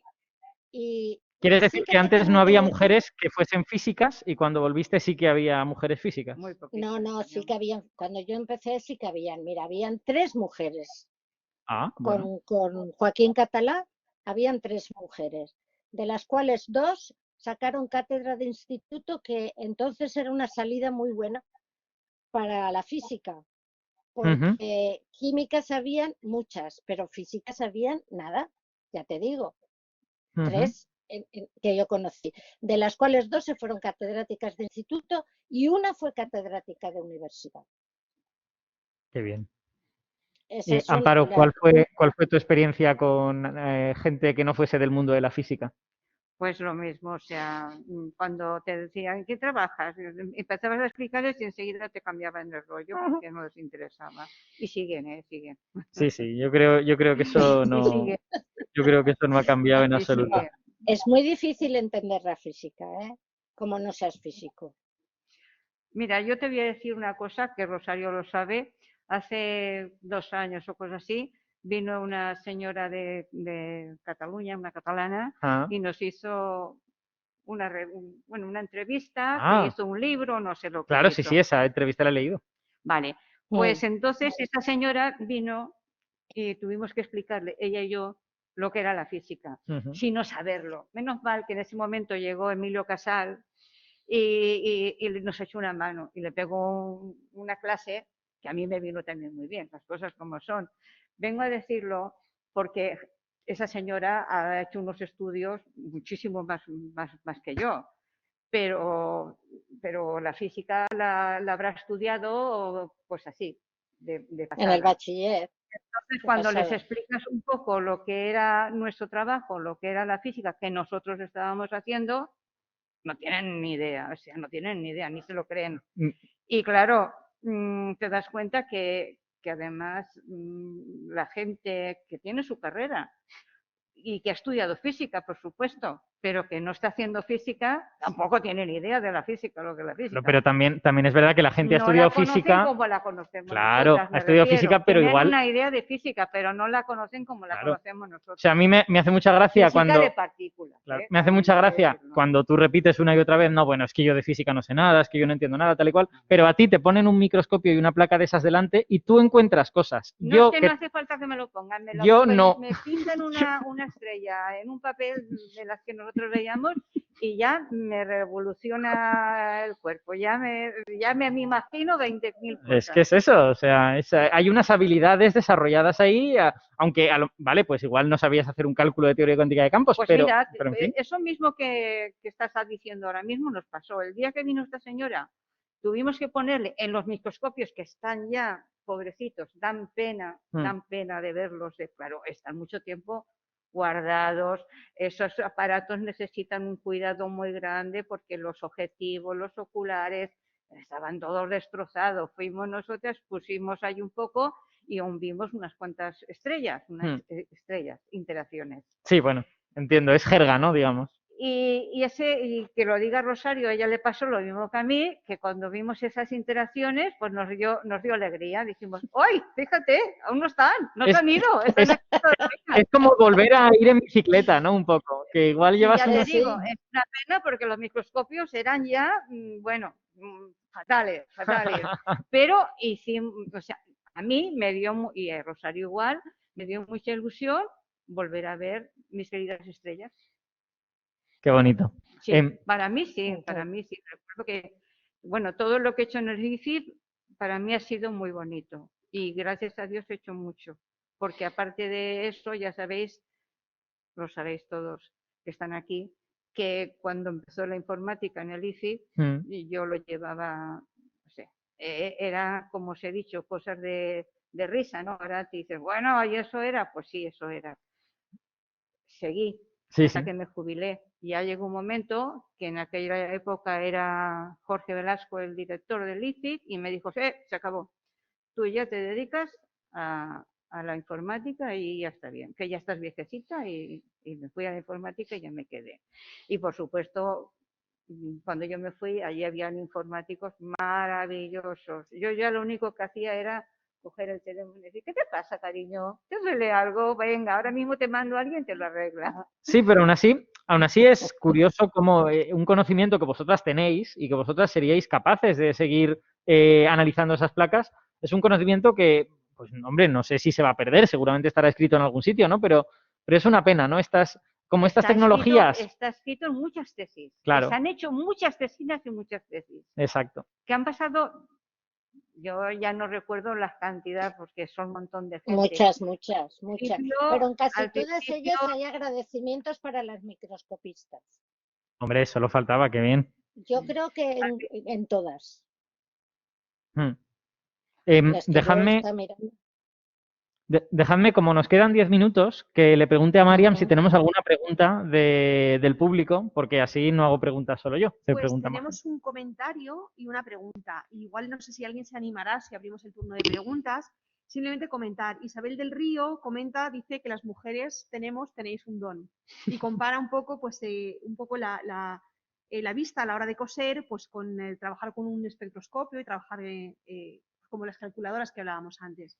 C: Y
B: ¿Quieres
C: sí
B: decir
C: que
B: que
C: te
B: antes no
C: tengo que
B: había
C: decir,
B: mujeres que fuesen físicas y cuando volviste sí que había mujeres físicas?
D: Muy
C: no,
D: poquitas.
C: no, sí que habían, cuando yo empecé sí que habían, mira, habían 3 mujeres.
B: Ah, bueno.
C: Con Joaquín Catalá habían 3 mujeres, de las cuales 2 sacaron cátedra de instituto, que entonces era una salida muy buena para la física, porque químicas habían muchas, pero físicas habían nada, ya te digo, 3 que yo conocí, de las cuales 2 se fueron catedráticas de instituto y una fue catedrática de universidad.
B: Qué bien.
C: Esas son
B: Amparo, ¿cuál fue tu experiencia con gente que no fuese del mundo de la física?
D: Pues lo mismo, o sea, cuando te decían, ¿qué trabajas? Empezabas a explicarles y enseguida te cambiaban el rollo porque no les interesaba. Y siguen, siguen.
B: Sí, yo creo que eso
D: Y
B: no,
D: siguen,
B: yo creo que eso no ha cambiado en
D: y
B: absoluto.
D: siguen.
C: Es muy difícil entender la física, como no seas físico.
D: Mira, yo te voy a decir una cosa que Rosario lo sabe. Hace 2 años o cosas así, vino una señora de Cataluña, una catalana, y nos hizo una entrevista, que hizo un libro, no sé lo que
B: Claro, sí,
D: hizo.
B: esa entrevista la he leído.
D: Vale, pues entonces esta señora vino y tuvimos que explicarle, ella y yo, lo que era la física, sin no saberlo. Menos mal que en ese momento llegó Emilio Casal y nos echó una mano y le pegó una clase que a mí me vino también muy bien, las cosas como son. Vengo a decirlo porque esa señora ha hecho unos estudios muchísimo más que yo, pero la física la habrá estudiado pues así, de
C: En el
D: pasada.
C: bachiller.
D: Entonces,
C: De
D: cuando les
C: pasada.
D: explicas un poco lo que era nuestro trabajo, lo que era la física que nosotros estábamos haciendo, no tienen ni idea, o sea, no tienen ni idea, ni se lo creen. Y claro, te das cuenta que además la gente que tiene su carrera y que ha estudiado física, por supuesto, pero que no está haciendo física, tampoco tiene ni idea de la física, lo que es la física.
B: Pero también es verdad que la gente ha estudiado física.
D: No como la conocemos
B: claro,
D: nosotras,
B: ha estudiado física, pero
D: tienen
B: igual.
D: una idea de física, pero no la conocen como la conocemos nosotros.
B: O sea, a mí me hace mucha gracia
D: física
B: cuando.
D: de partículas.
B: Claro, me hace mucha gracia cuando tú repites una y otra vez, no, bueno, es que yo de física no sé nada, es que yo no entiendo nada, tal y cual, pero a ti te ponen un microscopio y una placa de esas delante y tú encuentras cosas.
D: No, no hace falta que me lo pongan, me pintan una estrella en un papel de las que nosotros veíamos y ya me revoluciona el cuerpo, ya me imagino 20.000 cosas.
B: Es que es eso, o sea, hay unas habilidades desarrolladas ahí, aunque, vale, pues igual no sabías hacer un cálculo de teoría cuántica de campos,
D: pues
B: pero,
D: mira,
B: en fin.
D: Eso mismo que estás diciendo ahora mismo nos pasó. El día que vino esta señora, tuvimos que ponerle en los microscopios que están ya, pobrecitos, dan pena de verlos, claro, están mucho tiempo guardados, esos aparatos necesitan un cuidado muy grande porque los objetivos, los oculares, estaban todos destrozados. Fuimos nosotras, pusimos ahí un poco y aún vimos unas cuantas estrellas, interacciones.
B: Sí, bueno, entiendo, es jerga, ¿no? Digamos.
D: Y que lo diga Rosario, a ella le pasó lo mismo que a mí, que cuando vimos esas interacciones, pues nos dio alegría. Dijimos, ¡ay, fíjate! Aún no están, no se han ido.
B: Es como volver a ir en bicicleta, ¿no? Un poco, que igual llevas
D: ya te digo, es una pena porque los microscopios eran ya, bueno, fatales. Pero hicimos, o sea, a mí me dio, y a Rosario igual, me dio mucha ilusión volver a ver mis queridas estrellas.
B: Qué bonito.
D: Sí, para mí sí. Recuerdo que, bueno, todo lo que he hecho en el ICIF para mí ha sido muy bonito y gracias a Dios he hecho mucho, porque aparte de eso, ya sabéis, lo sabéis todos que están aquí, que cuando empezó la informática en el ICIF, yo lo llevaba, no sé, era, como os he dicho, cosas de risa, ¿no? Ahora te dices, bueno, ¿y eso era? Pues sí, eso era. Seguí hasta que me jubilé. Ya llegó un momento que en aquella época era Jorge Velasco el director del ICIF y me dijo, se acabó. Tú ya te dedicas a la informática y ya está bien, que ya estás viejecita y me fui a la informática y ya me quedé. Y por supuesto, cuando yo me fui, allí habían informáticos maravillosos. Yo ya lo único que hacía era coger el teléfono y decir, ¿qué te pasa, cariño? ¿Te duele algo? Venga, ahora mismo te mando a alguien y te lo arregla.
B: Sí, pero aún así es curioso como un conocimiento que vosotras tenéis y que vosotras seríais capaces de seguir analizando esas placas, es un conocimiento que, pues hombre, no sé si se va a perder, seguramente estará escrito en algún sitio, ¿no? Pero es una pena, ¿no? Estas tecnologías.
D: Está escrito en muchas tesis.
B: Claro.
D: Se han hecho muchas tesinas y muchas tesis.
B: Exacto.
D: Que han pasado... Yo ya no recuerdo las cantidades porque son un montón de gente.
C: Muchas. Pero en casi todas ellas hay agradecimientos para las microscopistas.
B: Hombre, solo faltaba, qué bien.
C: Yo creo que en todas.
B: Dejadme, como nos quedan 10 minutos, que le pregunte a Mariam si tenemos alguna pregunta del público, porque así no hago preguntas solo yo.
A: Pues tenemos un comentario y una pregunta. Igual no sé si alguien se animará si abrimos el turno de preguntas. Simplemente comentar. Isabel del Río comenta, dice que las mujeres tenéis un don. Y compara un poco, pues, la vista a la hora de coser, pues con trabajar con un espectroscopio y trabajar como las calculadoras que hablábamos antes.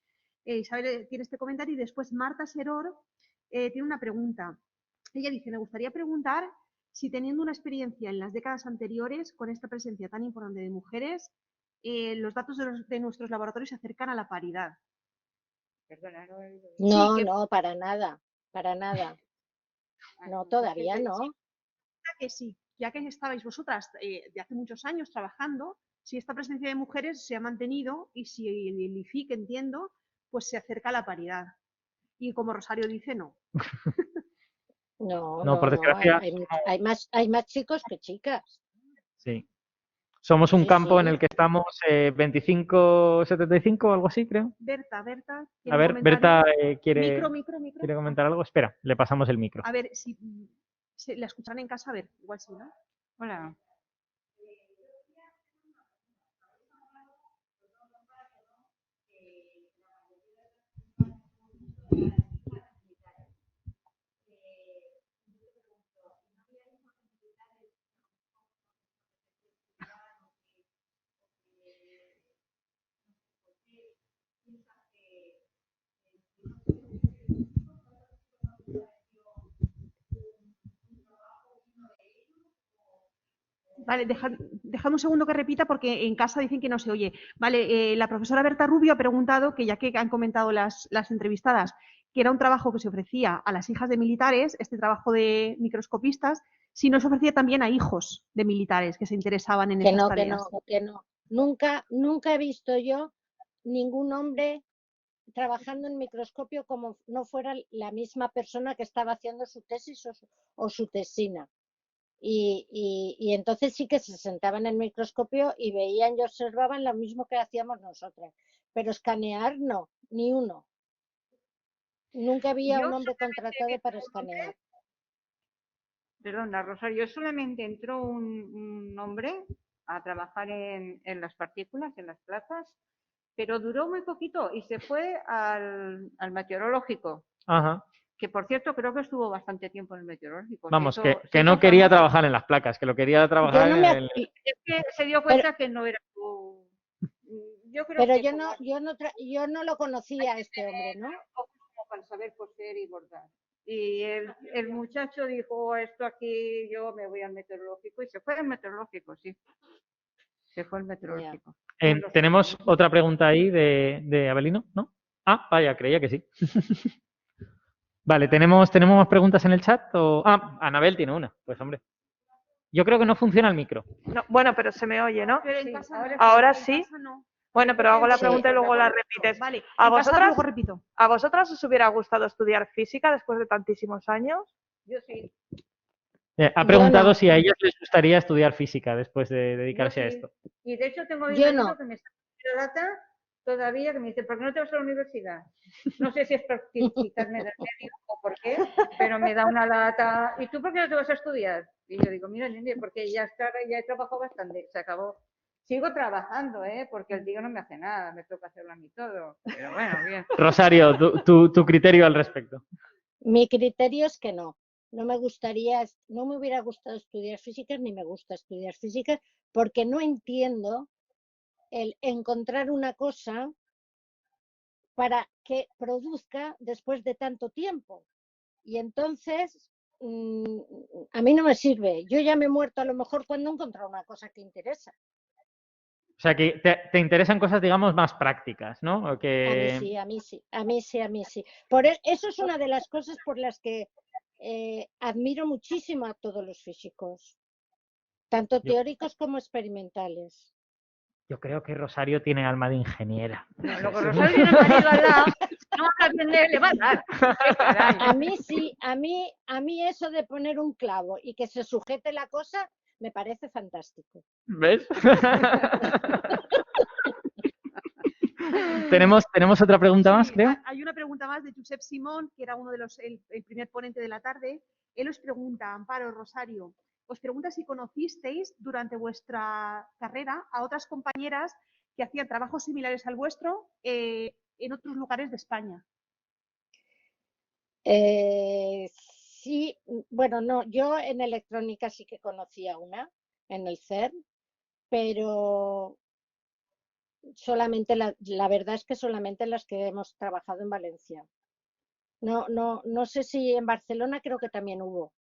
A: Isabel tiene este comentario y después Marta Seror tiene una pregunta. Ella dice, me gustaría preguntar si teniendo una experiencia en las décadas anteriores con esta presencia tan importante de mujeres, los datos de nuestros laboratorios se acercan a la paridad.
C: Perdona, no, para nada. No, todavía no.
A: Que sí, ya que estabais vosotras de hace muchos años trabajando, si esta presencia de mujeres se ha mantenido y si el IFIC, entiendo, pues se acerca a la paridad. Y como Rosario dice, no.
C: No,
B: por desgracia,
C: hay más chicos que chicas.
B: Sí. Somos un campo en el que estamos 25-75 o algo así, creo.
A: Berta.
B: A ver, Berta quiere comentar algo. Espera, le pasamos el micro.
A: A ver, si la escuchan en casa, a ver, igual sí, ¿no?
D: Hola.
A: Vale, dejad un segundo que repita porque en casa dicen que no se oye. Vale, la profesora Berta Rubio ha preguntado, que ya que han comentado las entrevistadas, que era un trabajo que se ofrecía a las hijas de militares, este trabajo de microscopistas, si no se ofrecía también a hijos de militares que se interesaban en estas tareas.
C: Que no. Nunca he visto yo ningún hombre trabajando en microscopio como no fuera la misma persona que estaba haciendo su tesis o su tesina. Y entonces sí que se sentaban en el microscopio y veían y observaban lo mismo que hacíamos nosotras. Pero escanear no, ni uno. Nunca había un hombre contratado para escanear.
D: Perdona, Rosario, solamente entró un hombre a trabajar en las partículas, en las placas, pero duró muy poquito y se fue al meteorológico.
B: Ajá.
D: Que por cierto creo que estuvo bastante tiempo en el meteorológico.
B: Vamos, que no quería trabajar en las placas, que lo quería trabajar en el...
D: Es que se dio cuenta que no era su...
C: Yo creo que yo no lo conocía a este hombre, ¿no?
D: Para saber coser y bordar. Y el muchacho dijo, esto aquí, yo me voy al meteorológico, y se fue al meteorológico, sí. Se fue al meteorológico.
B: Tenemos otra pregunta ahí de Abelino, ¿no? Ah, vaya, creía que sí. Vale, ¿tenemos más preguntas en el chat? Anabel tiene una, pues hombre. Yo creo que no funciona el micro.
E: No, bueno, pero se me oye, ¿no?
A: Pero en casa no.
E: Ahora sí.
A: No.
E: Bueno, pero hago la pregunta y luego la repites.
A: Vale,
E: ¿A vosotras os hubiera gustado estudiar física después de tantísimos años?
D: Yo sí.
B: Ha preguntado si a ellas les gustaría estudiar física después de dedicarse a esto.
D: Y de hecho tengo a mi marido que me está haciendo data todavía, que me dice, ¿por qué no te vas a la universidad? No sé si es para quitarme del medio o por qué, pero me da una lata. ¿Y tú por qué no te vas a estudiar? Y yo digo, mira, niña, porque ya he trabajado bastante, se acabó. Sigo trabajando, porque el tío no me hace nada, me toca hacerlo a mí todo. Pero bueno, bien.
B: Rosario, tu criterio al respecto.
C: Mi criterio es que no. No me hubiera gustado estudiar física, ni me gusta estudiar física, porque no entiendo el encontrar una cosa para que produzca después de tanto tiempo. Y entonces, a mí no me sirve. Yo ya me he muerto a lo mejor cuando he encontrado una cosa que interesa.
B: O sea, que te interesan cosas, digamos, más prácticas, ¿no?
C: A mí sí. Eso es una de las cosas por las que admiro muchísimo a todos los físicos, tanto teóricos como experimentales.
B: Yo creo que Rosario tiene alma de ingeniera.
D: No, luego Rosario tiene el marido al lado, no va a aprender, le va a dar.
C: A mí sí, a mí eso de poner un clavo y que se sujete la cosa me parece fantástico.
B: ¿Ves? ¿Tenemos otra pregunta más, creo?
A: Hay una pregunta más de Josep Simón, que era uno de el primer ponente de la tarde. Él os pregunta, Amparo, Rosario, os pregunta si conocisteis durante vuestra carrera a otras compañeras que hacían trabajos similares al vuestro en otros lugares de España.
C: Sí, bueno, no, yo en electrónica sí que conocía una, en el CERN, pero solamente la verdad es que solamente las que hemos trabajado en Valencia. No sé si en Barcelona creo que también hubo.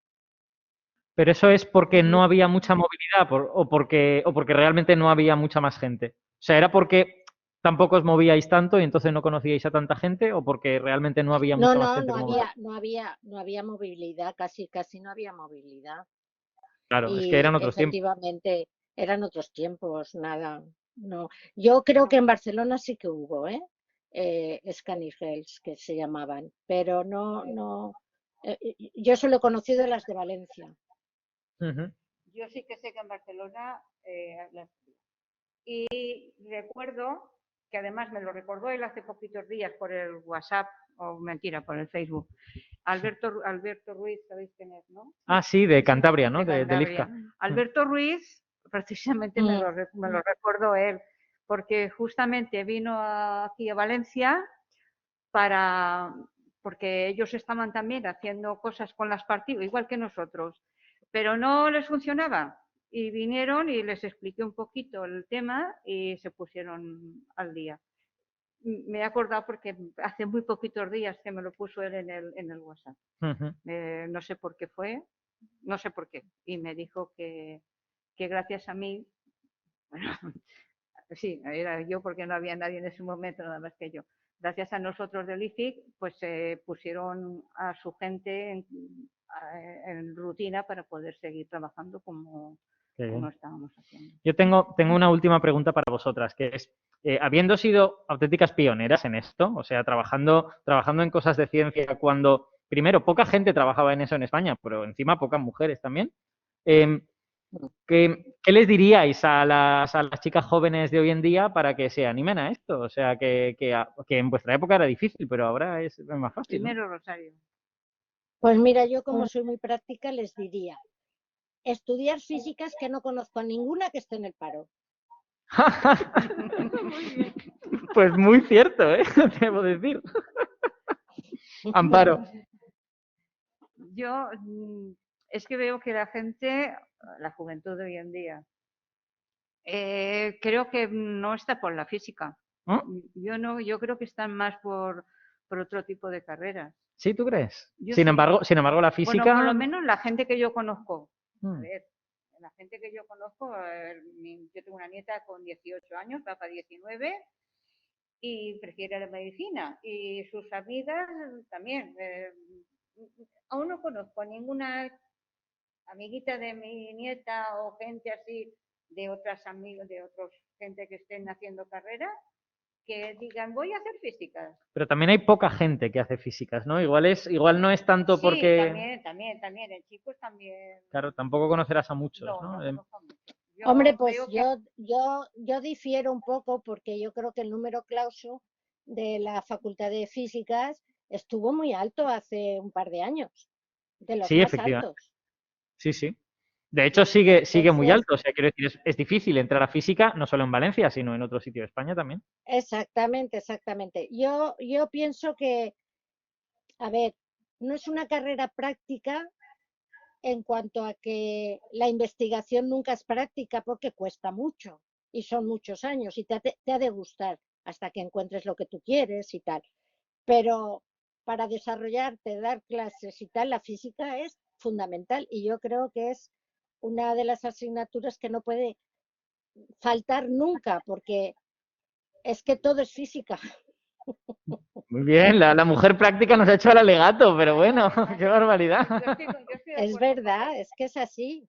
B: Pero eso es porque no había mucha movilidad o porque realmente no había mucha más gente. O sea, ¿era porque tampoco os movíais tanto y entonces no conocíais a tanta gente o porque realmente no había mucha más gente?
C: No había movilidad, casi no había movilidad.
B: Claro, es que eran otros tiempos.
C: Efectivamente, eran otros tiempos, nada. No. Yo creo que en Barcelona sí que hubo, Scanigels, que se llamaban, pero no. Yo solo he conocido las de Valencia.
D: Yo sí que sé que en Barcelona y recuerdo que además me lo recordó él hace poquitos días por el WhatsApp, o mentira, por el Facebook. Alberto Ruiz, ¿sabéis quién es, no?
B: Ah, sí, de Cantabria, ¿no? De IFCA.
D: Alberto Ruiz, precisamente me lo recordó él, porque justamente vino aquí a Valencia porque ellos estaban también haciendo cosas con las partículas, igual que nosotros, pero no les funcionaba. Y vinieron y les expliqué un poquito el tema y se pusieron al día. Me he acordado porque hace muy poquitos días que me lo puso él en el WhatsApp. No sé por qué fue, no sé por qué. Y me dijo que que gracias a mí, bueno, sí, era yo porque no había nadie en ese momento, nada más que yo. Gracias a nosotros del IFIC, pues pusieron a su gente en rutina para poder seguir trabajando como estábamos haciendo.
B: Yo tengo una última pregunta para vosotras, que es, habiendo sido auténticas pioneras en esto, o sea, trabajando en cosas de ciencia cuando, primero, poca gente trabajaba en eso en España, pero encima pocas mujeres también, ¿qué les diríais a las chicas jóvenes de hoy en día para que se animen a esto? O sea, que en vuestra época era difícil, pero ahora es más fácil, ¿no?
D: Primero, Rosario.
C: Pues mira, yo como soy muy práctica les diría, estudiar físicas, que no conozco a ninguna que esté en el paro.
B: Pues muy cierto, ¿eh? Debo decir. Amparo.
D: Yo es que veo que la gente, la juventud de hoy en día, creo que no está por la física.
B: ¿Oh?
D: Yo creo que están más por otro tipo de carreras.
B: ¿Sí, tú crees?
D: Yo
B: sin
D: sí.
B: embargo, la física...
D: Bueno, por lo menos la gente que yo conozco.
B: A
D: ver, la gente que yo conozco, yo tengo una nieta con 18 años, va para 19, y prefiere la medicina. Y sus amigas también. Aún no conozco a ninguna amiguita de mi nieta o gente así de otras amigos, de otros gente que estén haciendo carrera, que digan, voy a hacer físicas.
B: Pero también hay poca gente que hace físicas, ¿no? Igual no es tanto
D: sí,
B: porque...
D: también, en chicos también.
B: Claro, tampoco conocerás a muchos, ¿no?
D: No conozco a muchos.
C: Hombre, pues yo difiero un poco porque yo creo que el número clauso de la Facultad de Físicas estuvo muy alto hace un par de años, de los
B: sí,
C: más
B: efectivamente.
C: altos.
B: Sí. De hecho, sigue muy alto. O sea, quiero decir, es difícil entrar a física, no solo en Valencia, sino en otro sitio de España también.
C: Exactamente. Yo pienso que, a ver, no es una carrera práctica en cuanto a que la investigación nunca es práctica porque cuesta mucho y son muchos años y te ha de gustar hasta que encuentres lo que tú quieres y tal. Pero para desarrollarte, dar clases y tal, la física es fundamental y yo creo que es una de las asignaturas que no puede faltar nunca porque es que todo es física.
B: Muy bien, la mujer práctica nos ha hecho el alegato, pero bueno, qué barbaridad.
C: Es verdad, es que es así.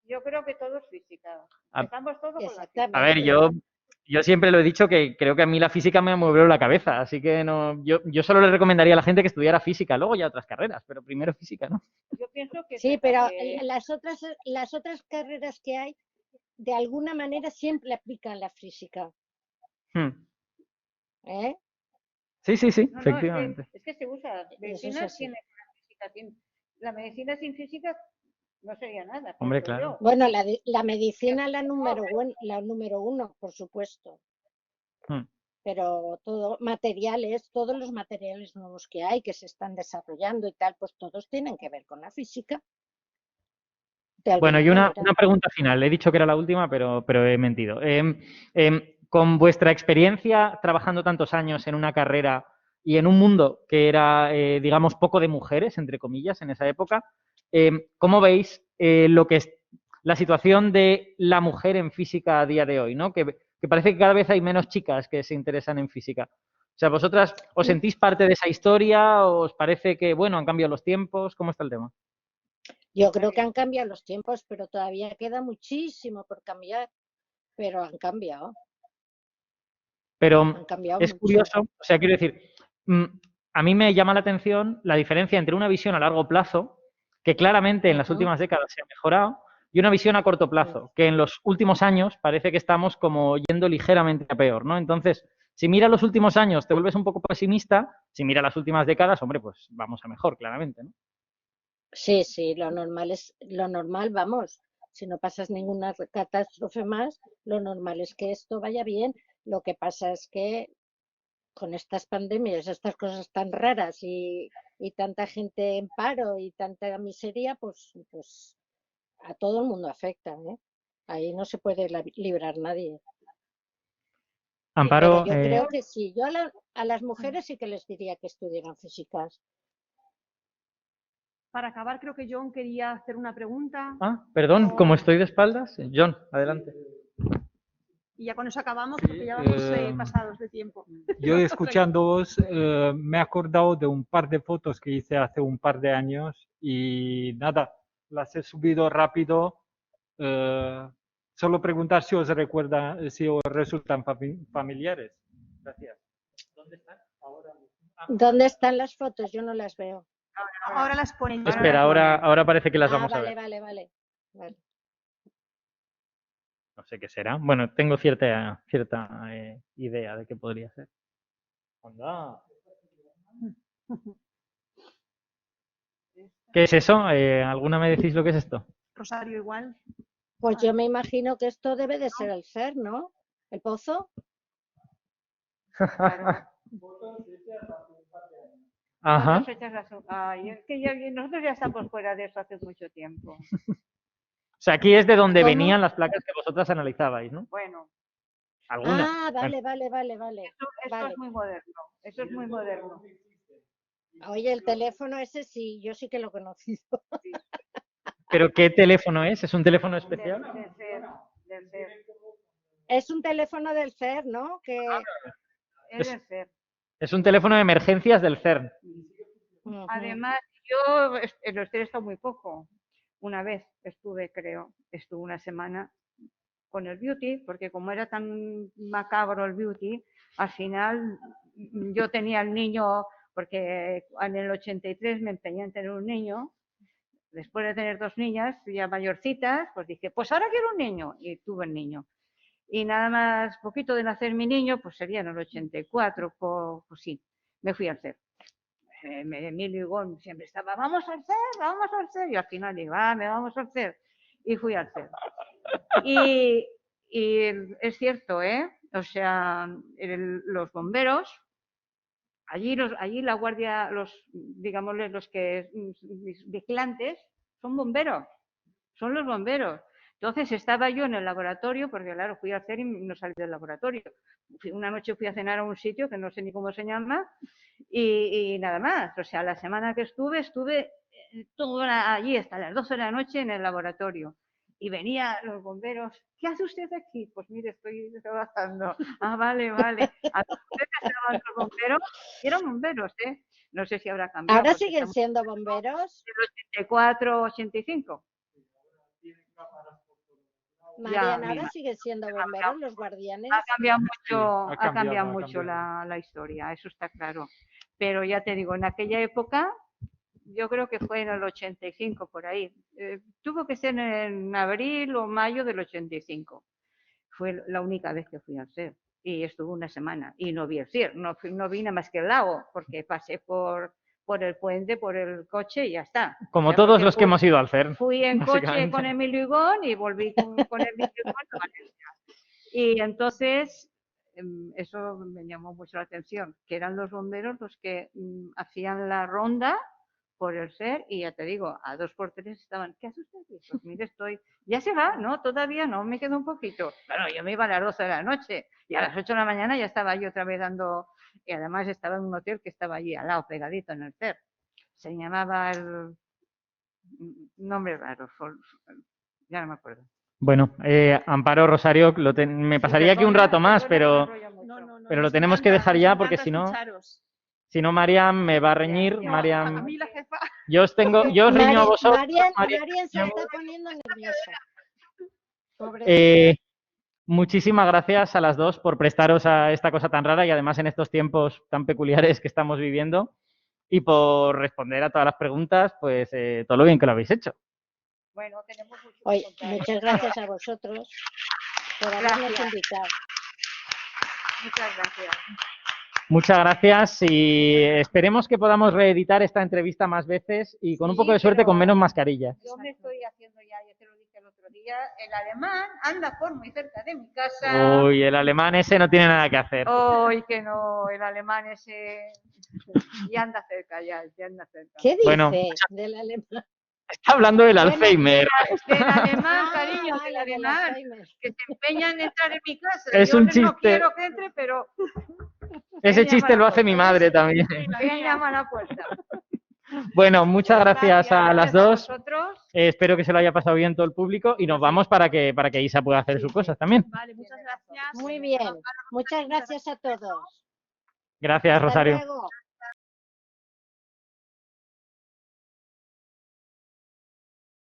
D: Yo creo que todo es física. Estamos todos con la física.
B: A ver, yo siempre lo he dicho que creo que a mí la física me movió la cabeza, así que no, yo solo le recomendaría a la gente que estudiara física, luego ya otras carreras, pero primero física, ¿no?
D: Yo pienso que
C: sí, pero las otras carreras que hay, de alguna manera siempre aplican la física. ¿Eh?
B: Sí, efectivamente.
D: Es que se usa. Medicina tiene física. La medicina sin física no sería nada.
B: Hombre, claro.
C: Bueno, la medicina la número uno, por supuesto. Pero todos los materiales nuevos que hay, que se están desarrollando y tal, pues todos tienen que ver con la física.
B: Bueno, y una pregunta final. He dicho que era la última, pero he mentido. Con vuestra experiencia trabajando tantos años en una carrera y en un mundo que era, digamos, poco de mujeres, entre comillas, en esa época, ¿cómo veis lo que es la situación de la mujer en física a día de hoy, ¿no? Que parece que cada vez hay menos chicas que se interesan en física. O sea, ¿vosotras os sentís parte de esa historia? ¿Os parece que, bueno, han cambiado los tiempos? ¿Cómo está el tema?
C: Yo creo que han cambiado los tiempos, pero todavía queda muchísimo por cambiar, pero han cambiado.
B: Pero es curioso, o sea, quiero decir, a mí me llama la atención la diferencia entre una visión a largo plazo, que claramente en las últimas décadas se ha mejorado, y una visión a corto plazo, que en los últimos años parece que estamos como yendo ligeramente a peor, ¿no? Entonces, si miras los últimos años te vuelves un poco pesimista, si miras las últimas décadas, hombre, pues vamos a mejor, claramente, ¿no?
C: Sí, lo normal, vamos, si no pasas ninguna catástrofe más, lo normal es que esto vaya bien. Lo que pasa es que con estas pandemias, estas cosas tan raras y tanta gente en paro y tanta miseria, pues a todo el mundo afecta, ¿eh? Ahí no se puede librar nadie.
B: Amparo,
C: pero yo creo que sí. Yo a las mujeres sí que les diría que estudiaran físicas.
A: Para acabar, creo que John quería hacer una pregunta.
B: Ah, perdón, como estoy de espaldas. John, adelante.
A: Y ya con eso acabamos porque ya vamos pasados de tiempo.
F: Yo escuchándoos me he acordado de un par de fotos que hice hace un par de años y nada, las he subido rápido. Solo preguntar si os recuerdan, si os resultan familiares. Gracias. ¿Dónde están?
C: ¿Dónde están las fotos? Yo no las veo.
A: Ahora las ponen.
B: Espera, ahora parece que las vamos a ver.
C: Vale.
B: No sé qué será. Bueno, tengo cierta idea de qué podría ser. Anda. ¿Qué es eso? ¿Alguna me decís lo que es esto?
A: Rosario igual.
C: Pues yo me imagino que esto debe de ser el CER, ¿no? ¿El pozo?
B: Ajá.
D: Es que nosotros ya estamos fuera de eso hace mucho tiempo.
B: O sea, aquí es de donde
C: ¿Cómo?
B: venían las placas que vosotras analizabais, ¿no?
D: Bueno,
B: Algunas.
C: Ah, vale.
D: esto
C: Vale.
D: es muy moderno. Eso es muy moderno.
C: Oye, el teléfono ese sí, yo sí que lo he conocido.
B: ¿Pero qué teléfono es? ¿Es un teléfono especial?
D: Del CER.
C: Es un teléfono del CER, ¿no?
D: Es del CER.
B: Es un teléfono de emergencias del CERN.
C: Ujú.
D: Además, yo en los CER he estado muy poco. Una vez estuve una semana con el beauty, porque como era tan macabro el beauty, al final yo tenía el niño, porque en el 83 me empeñé en tener un niño. Después de tener 2 niñas ya mayorcitas, pues dije, pues ahora quiero un niño, y tuve el niño. Y nada más poquito de nacer mi niño, pues sería en el 84, pues sí, me fui al CER. Emilio Igón siempre estaba, vamos al CER, y al final digo, me vamos al CER, y fui al CER. Y es cierto, o sea, los bomberos, allí la guardia, digámosles, los que vigilantes, son los bomberos. Entonces estaba yo en el laboratorio, porque claro, fui a hacer y no salí del laboratorio. Una noche fui a cenar a un sitio que no sé ni cómo se llama y nada más. O sea, la semana que estuve toda allí hasta las 12 de la noche en el laboratorio. Y venían los bomberos, ¿qué hace usted aquí? Pues mire, estoy trabajando. Ah, vale. ¿A ustedes estaban los bomberos? Eran bomberos, ¿eh? No sé si habrá cambiado.
C: ¿Ahora siguen siendo bomberos?
D: Del 84, 85.
C: Mariana, ¿ahora siguen siendo bomberos los guardianes?
D: Ha cambiado mucho,
F: Sí,
D: ha cambiado mucho la historia, eso está claro. Pero ya te digo, en aquella época, yo creo que fue en el 85 por ahí. Tuvo que ser en abril o mayo del 85. Fue la única vez que fui al CER. Y estuve una semana. Y no vi el CER, no vine más que el lago, porque pasé por el puente, por el coche y ya está.
B: Como todos los que hemos ido al CERN.
D: Fui en coche con Emilio Igón y volví con Emilio Igón a Valencia. Y entonces, eso me llamó mucho la atención, que eran los bomberos los que hacían la ronda por el CER y ya te digo, a 2 por 3 estaban, ¿qué hace usted? Pues mire, ya se va, ¿no? Todavía no, me quedo un poquito. Bueno, yo me iba a las 12 de la noche y a las 8 de la mañana ya estaba yo otra vez dando, y además estaba en un hotel que estaba allí al lado, pegadito en el CER. Se llamaba el nombre raro, ya no me acuerdo.
B: Bueno, Amparo, Rosario, me pasaría aquí un rato más, pero lo tenemos que dejar ya porque si no Mariam me va a reñir. Mariam,
A: A mí la jefa.
B: yo os riño a vosotros.
C: Marian se está poniendo nerviosa.
B: Muchísimas gracias a las dos por prestaros a esta cosa tan rara y además en estos tiempos tan peculiares que estamos viviendo y por responder a todas las preguntas, pues todo lo bien que lo habéis hecho.
D: Bueno, tenemos mucho
C: Oye, muchas gracias a vosotros por habernos invitado.
D: Muchas gracias.
B: Muchas gracias y esperemos que podamos reeditar esta entrevista más veces y con un poco de suerte con menos mascarillas.
D: Yo me estoy haciendo ya te lo dije el otro día, el alemán anda por muy cerca de mi casa.
B: Uy, el alemán ese no tiene nada que hacer.
D: Uy, que no, el alemán ese ya anda cerca, ya anda cerca.
C: ¿Qué dice
B: Bueno,
C: del alemán?
B: Está hablando del Alzheimer.
D: Del alemán, cariño, del alemán, que se empeña en entrar en mi casa.
B: Es
D: yo
B: un
D: no
B: chiste.
D: quiero que entre, pero...
B: Ese chiste lo hace mi madre también.
D: Me llama a la puerta.
B: Bueno, muchas gracias a las dos.
D: vosotros.
B: Espero que se lo haya pasado bien todo el público y nos vamos para que Isa pueda hacer sus cosas también.
A: Vale, muchas gracias.
C: Muy bien. Muchas gracias a todos.
B: Gracias,
C: Hasta
B: Rosario.
C: luego.